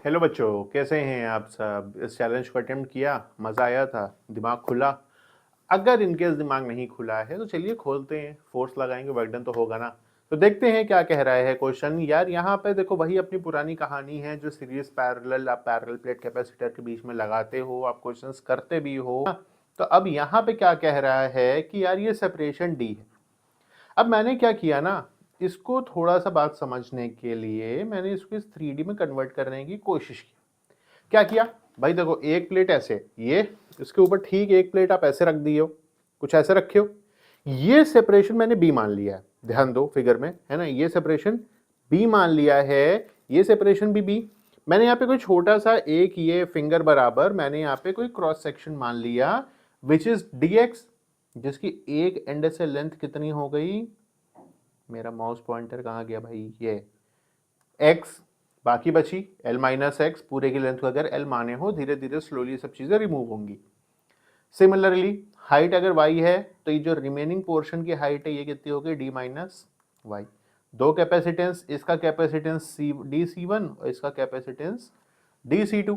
Hello बच्चों, कैसे हैं आप सब। इस चैलेंज को अटेम्प्ट किया, मज़ा आया था, दिमाग खुला। अगर इनकेस दिमाग नहीं खुला है तो चलिए खोलते हैं, फोर्स लगाएंगे, वर्कडन तो होगा ना। तो देखते हैं क्या कह रहा है क्वेश्चन। यार यहाँ पे देखो, वही अपनी पुरानी कहानी है जो सीरीज पैरेलल, आप पैरेलल प्लेट कैपेसिटर के बीच में लगाते हो, आप क्वेश्चंस करते भी हो। तो अब यहाँ पे क्या कह रहा है कि यार ये सेपरेशन डी है। अब मैंने क्या किया ना, इसको थोड़ा सा बात समझने के लिए मैंने इसको इस 3D में कन्वर्ट करने की कोशिश की। क्या किया भाई, देखो एक प्लेट ऐसे, ये इसके ऊपर ठीक एक प्लेट आप ऐसे रख दिए हो, कुछ ऐसे रखे हो। ये सेपरेशन मैंने बी मान लिया है, ध्यान दो फिगर में है ना, ये सेपरेशन बी मान लिया है, ये सेपरेशन भी बी। मैंने यहाँ पे कोई छोटा सा एक ये फिंगर बराबर मैंने यहाँ पे कोई क्रॉस सेक्शन मान लिया, विच इज dx, जिसकी एक एंड से लेंथ कितनी हो गई, मेरा माउस पॉइंटर कहाँ गया भाई, ये x, बाकी बची l माइनस एक्स। पूरे की लेंथ को अगर l माने हो, धीरे धीरे स्लोली सब चीजें रिमूव होंगी। सिमिलरली हाइट अगर y है तो ये जो रिमेनिंग पोर्शन की हाइट है ये कितनी हो गई, d माइनस वाई। दो कैपेसिटेंस, इसका कैपेसिटेंस डी सी वन और इसका कैपेसिटेंस डी सी टू।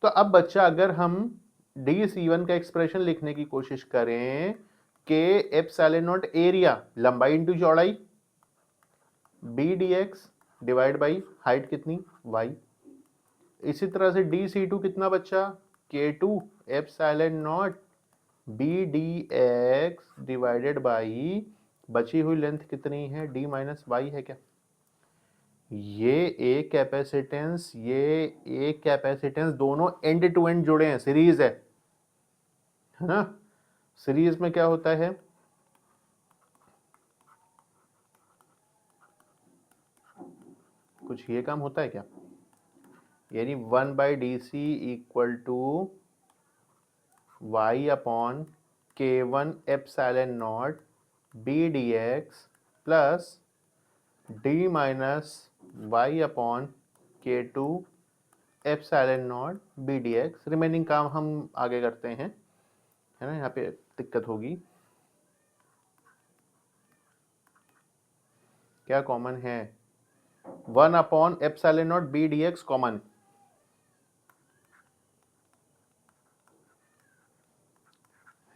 तो अब बच्चा अगर हम डी सी वन का एक्सप्रेशन लिखने की कोशिश करें, के एप्सिलॉन नॉट एरिया, लंबाई इंटू चौड़ाई, B D X divide by height कितनी y। इसी तरह से डी सी टू कितना बच्चा, K two epsilon naught B D X divided by बची हुई लेंथ कितनी है, डी माइनस वाई है क्या। ये एक कैपेसिटेंस, ये एक कैपेसिटेंस, दोनों एंड टू एंड जुड़े हैं, सीरीज है ना। सीरीज में क्या होता है, कुछ ये काम होता है क्या, यानी 1/dc equal to y upon k1 epsilon naught B D X plus D minus Y upon K two epsilon naught B D X. Remaining काम हम आगे करते हैं, है ना, यहाँ पे दिक्कत होगी। क्या कॉमन है, 1 upon epsilon naught B D X common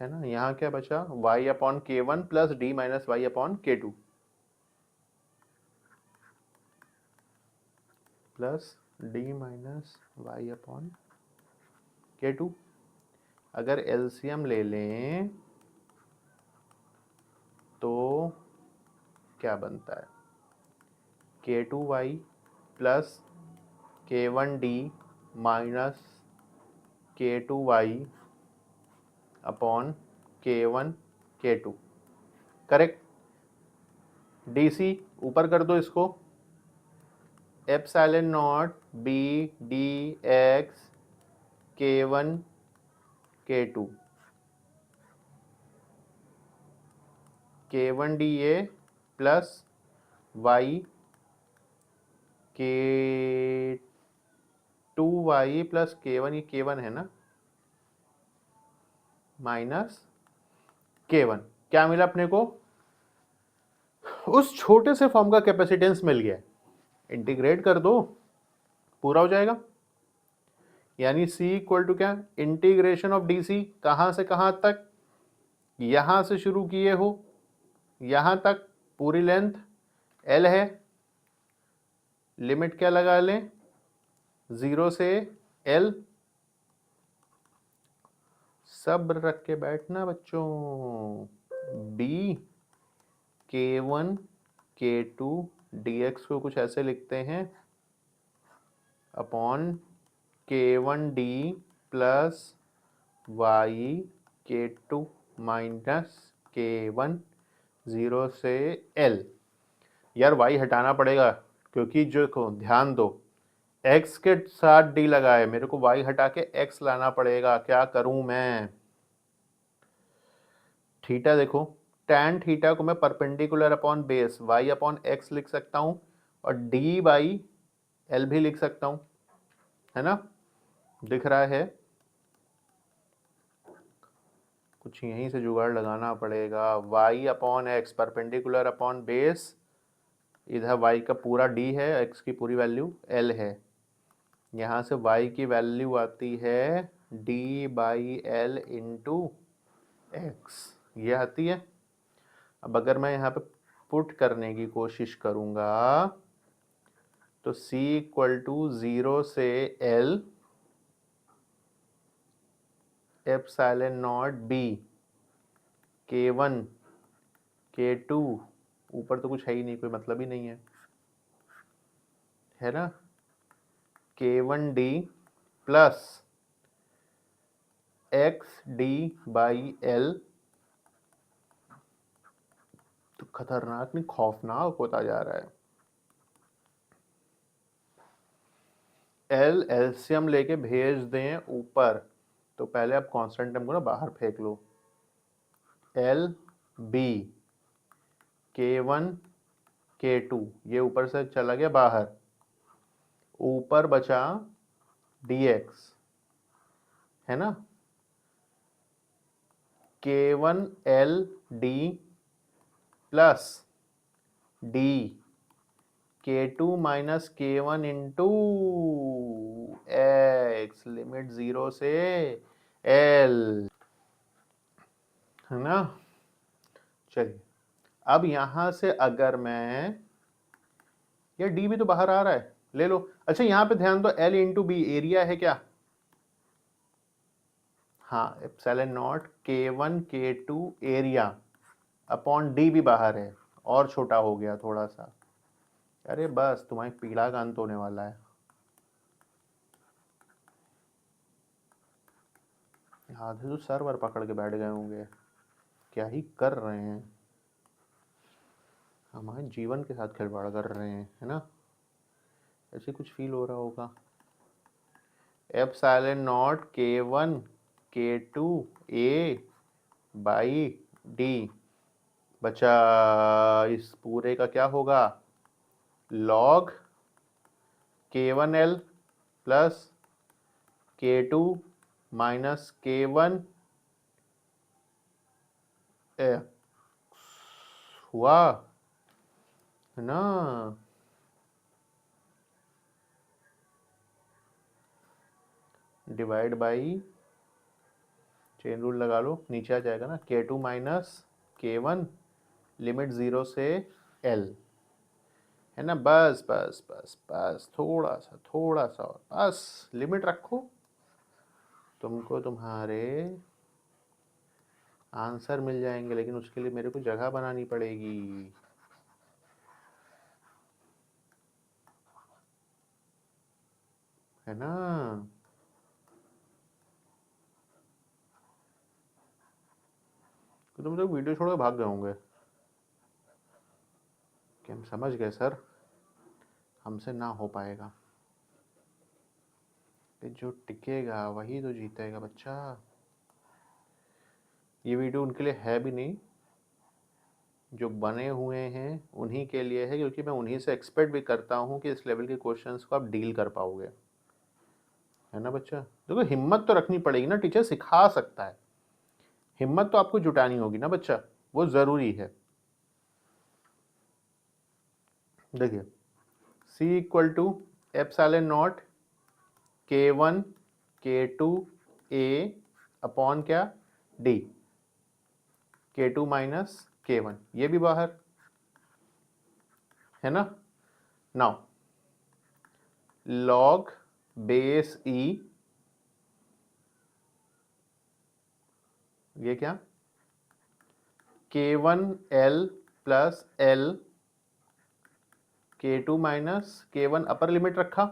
है ना। यहाँ क्या बचा, y upon K one plus D minus Y upon K two plus D minus Y upon K two. अगर एलसीएम ले लें तो क्या बनता है, K two Y plus K one D minus K two Y upon K one K two. Correct. DC ऊपर कर दो इसको, epsilon naught B D X के one K two, K one D A plus Y K two Y plus K one, ये K one है ना, minus के one. क्या मिला अपने को, उस छोटे से फॉर्म का कैपेसिटेंस मिल गया। इंटीग्रेट कर दो, पूरा हो जाएगा। यानी C इक्वल टू क्या, इंटीग्रेशन ऑफ डी सी, कहां से कहां तक, यहां से शुरू किए हो यहां तक, पूरी लेंथ L है, लिमिट क्या लगा लें, 0 से L। सब रख के बैठना बच्चों, B के one K to D x को कुछ ऐसे लिखते हैं, upon K one D plus Y K to minus के वन, 0 से L। यार y हटाना पड़ेगा, क्योंकि जो ध्यान दो, x के साथ d लगाए, मेरे को y हटा के x लाना पड़ेगा। क्या करूं मैं, थीटा देखो, tan थीटा को मैं perpendicular upon base y upon x लिख सकता हूं, और d बाई एल भी लिख सकता हूं, है ना, दिख रहा है। कुछ यहीं से जुगाड़ लगाना पड़ेगा, y upon x perpendicular upon base, इधर y का पूरा d है, x की पूरी वैल्यू l है, यहाँ से y की वैल्यू आती है d/l इंटू एक्स, ये आती है। अब अगर मैं यहाँ पे पुट करने की कोशिश करूँगा तो c इक्वल टू 0 से l epsilon not b k1 k2, ऊपर तो कुछ है ही नहीं, कोई मतलब ही नहीं है ना, k1d plus x D by L. तो खतरनाक नहीं खौफनाक होता जा रहा है। एल एलसीएम लेके भेज दें ऊपर, तो पहले आप कांस्टेंट टर्म को ना बाहर फेंक लो। एल बी k1 k2 ये ऊपर से चला गया बाहर, ऊपर बचा dx, है ना, k1 l d plus d k2 minus k1 into x, limit 0 से l, है ना। चलिए अब यहां से अगर मैं, या d भी तो बाहर आ रहा है, ले लो। अच्छा यहाँ पे ध्यान दो, l इंटू बी एरिया है क्या, हाँ, epsilon naught k1 k2 area upon d भी बाहर है, और छोटा हो गया थोड़ा सा। अरे बस तुम्हारी पीड़ा का अंत होने वाला है। आधे तो सर्वर पकड़ के बैठ गए होंगे, क्या ही कर रहे हैं, हमारे जीवन के साथ खिलवाड़ कर रहे हैं, है ना, ऐसे कुछ फील हो रहा होगा। Epsilon naught k1 k2 a by D बचा, इस पूरे का क्या होगा, log k1l plus k2 minus k1 हुआ, है ना। डिवाइड बाई, चेन रूल लगा लो, नीचे आ जाएगा ना, k2 माइनस k1 लिमिट 0 से l, है ना। बस बस बस बस थोड़ा सा और, बस लिमिट रखो, तुमको तुम्हारे आंसर मिल जाएंगे, लेकिन उसके लिए मेरे को जगह बनानी पड़ेगी, है ना। तो तुम लोग वीडियो छोड़ के भाग गए होंगे कि हम समझ गए सर, हमसे ना हो पाएगा, कि जो टिकेगा वही तो जीतेगा बच्चा। ये वीडियो उनके लिए है भी नहीं, जो बने हुए हैं उन्हीं के लिए है, क्योंकि मैं उन्हीं से एक्सपेक्ट भी करता हूँ कि इस लेवल के क्वेश्चंस को आप डील कर पाओगे, है ना बच्चा। देखो हिम्मत तो रखनी पड़ेगी ना, टीचर सिखा सकता है, हिम्मत तो आपको जुटानी होगी ना बच्चा, वो ज़रूरी है। देखिए c equal to epsilon naught k1 k2 a upon क्या d, k2 माइनस k1, ये भी बाहर, है ना। नाउ लॉग बेस e, ये क्या, k1 l plus l k2 minus k1 upper limit रखा,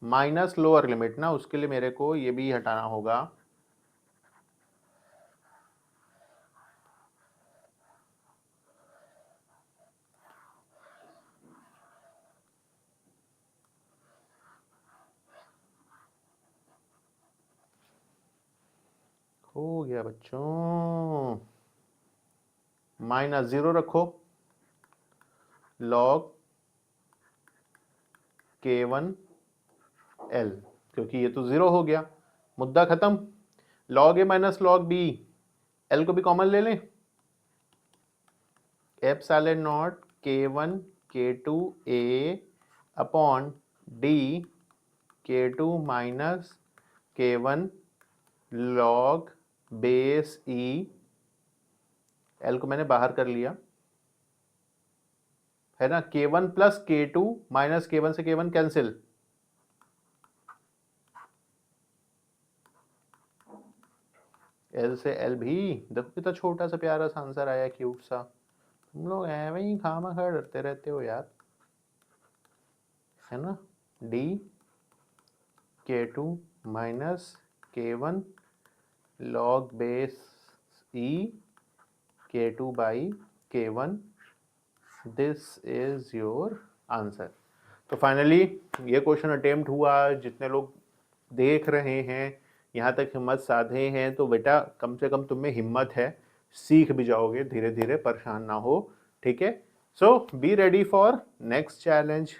माइनस लोअर लिमिट ना, उसके लिए मेरे को ये भी हटाना होगा, हो गया बच्चों, माइनस 0 रखो, लॉग k1 l, क्योंकि ये तो 0 हो गया, मुद्दा खत्म। लॉग ए माइनस लॉग बी, एल को भी कॉमन ले लें, epsilon naught k1 k2 a upon D K2 minus K1 log base E, L को मैंने बाहर कर लिया है ना, K1 plus K2 minus K1 से K1 कैंसिल, L से L भी, देखो कितना छोटा सा प्यारा सा आंसर आया, क्यूट सा। तुम लोग ऐਵੇਂ ही खामा खा डरते रहते हो यार, है ना। D K2 minus K1 log base E K2 by K1, this is your answer. तो फाइनली ये क्वेश्चन अटेम्प्ट हुआ। जितने लोग देख रहे हैं यहाँ तक हिम्मत साधे हैं, तो बेटा कम से कम तुम में हिम्मत है, सीख भी जाओगे धीरे धीरे, परेशान ना हो, ठीक है। So be ready for next challenge.